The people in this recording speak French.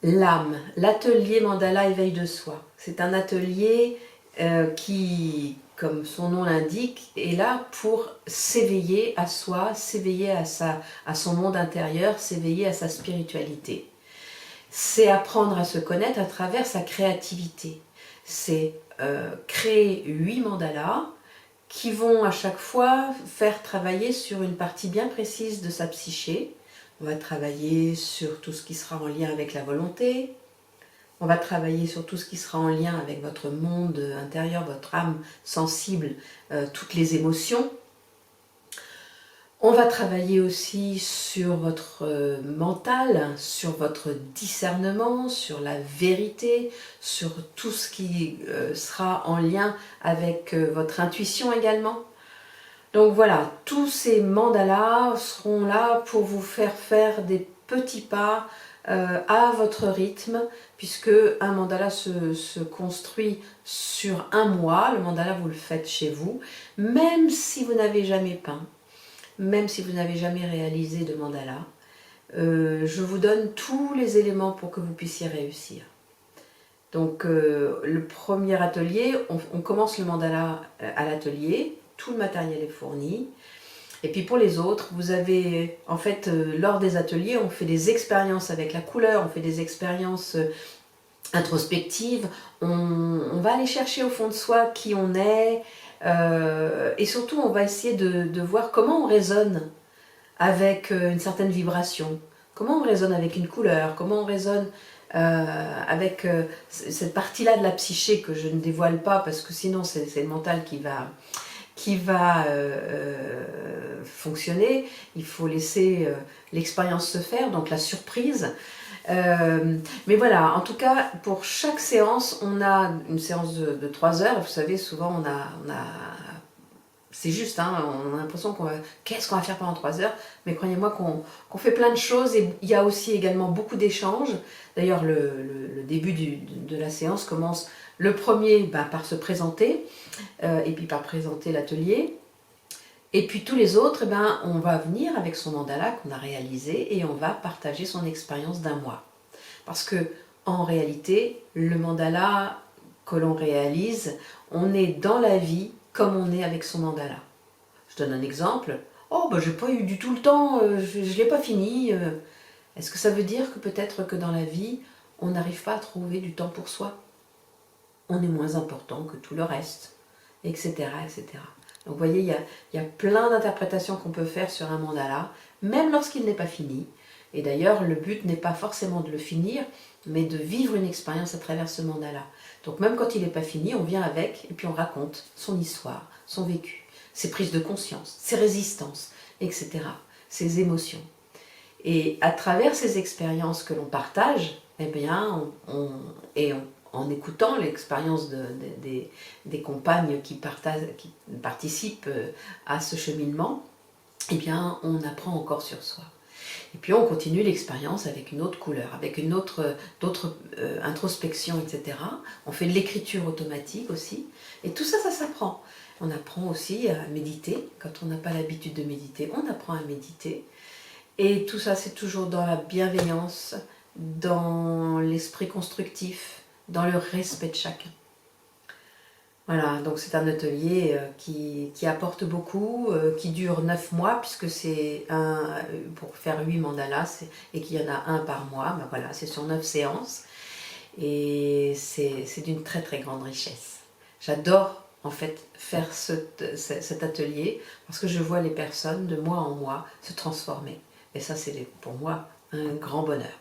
L'âme, l'atelier mandala éveil de soi. C'est un atelier qui, comme son nom l'indique, est là pour s'éveiller à soi, s'éveiller à son monde intérieur, s'éveiller à sa spiritualité. C'est apprendre à se connaître à travers sa créativité. C'est créer 8 mandalas qui vont à chaque fois faire travailler sur une partie bien précise de sa psyché. On va travailler sur tout ce qui sera en lien avec la volonté. On va travailler sur tout ce qui sera en lien avec votre monde intérieur, votre âme sensible, toutes les émotions. On va travailler aussi sur votre mental, sur votre discernement, sur la vérité, sur tout ce qui sera en lien avec votre intuition également. Donc voilà, tous ces mandalas seront là pour vous faire des petits pas à votre rythme, puisque un mandala se construit sur un mois. Le mandala, vous le faites chez vous, même si vous n'avez jamais peint, même si vous n'avez jamais réalisé de mandala. Je vous donne tous les éléments pour que vous puissiez réussir. Donc le premier atelier, on commence le mandala à l'atelier, tout le matériel est fourni. Et puis pour les autres, vous avez, en fait, lors des ateliers, on fait des expériences avec la couleur, on fait des expériences introspectives, on va aller chercher au fond de soi qui on est, et surtout on va essayer de voir comment on résonne avec une certaine vibration, comment on résonne avec une couleur, comment on résonne avec cette partie-là de la psyché que je ne dévoile pas parce que sinon c'est le mental qui va fonctionner. Il faut laisser l'expérience se faire, donc la surprise. Mais voilà, en tout cas, pour chaque séance, on a une séance de 3 heures. Vous savez, souvent, c'est juste, hein, on a l'impression qu'est-ce qu'on va faire pendant 3 heures, mais croyez-moi qu'on fait plein de choses et il y a aussi également beaucoup d'échanges. D'ailleurs, le début de la séance commence le premier par se présenter et puis par présenter l'atelier. Et puis tous les autres, on va venir avec son mandala qu'on a réalisé et on va partager son expérience d'un mois. Parce que en réalité, le mandala que l'on réalise, on est dans la vie comme on est avec son mandala. Je donne un exemple. Oh, j'ai pas eu du tout le temps, je l'ai pas fini. Est-ce que ça veut dire que peut-être que dans la vie, on n'arrive pas à trouver du temps pour soi? On est moins important que tout le reste, etc. etc. Donc vous voyez, il y a plein d'interprétations qu'on peut faire sur un mandala, même lorsqu'il n'est pas fini. Et d'ailleurs, le but n'est pas forcément de le finir, mais de vivre une expérience à travers ce mandala. Donc même quand il n'est pas fini, on vient avec et puis on raconte son histoire, son vécu, ses prises de conscience, ses résistances, etc., ses émotions. Et à travers ces expériences que l'on partage, en écoutant l'expérience des compagnes qui participent à ce cheminement, on apprend encore sur soi. Et puis on continue l'expérience avec une autre couleur, avec d'autres introspections, etc. On fait de l'écriture automatique aussi. Et tout ça, ça s'apprend. On apprend aussi à méditer. Quand on n'a pas l'habitude de méditer, on apprend à méditer. Et tout ça, c'est toujours dans la bienveillance, dans l'esprit constructif, dans le respect de chacun. Voilà, donc c'est un atelier qui apporte beaucoup, qui dure 9 mois, puisque c'est pour faire 8 mandalas, et qu'il y en a un par mois. Voilà, c'est sur 9 séances, et c'est d'une très très grande richesse. J'adore en fait faire cet atelier, parce que je vois les personnes de mois en mois se transformer. Et ça, c'est pour moi un grand bonheur.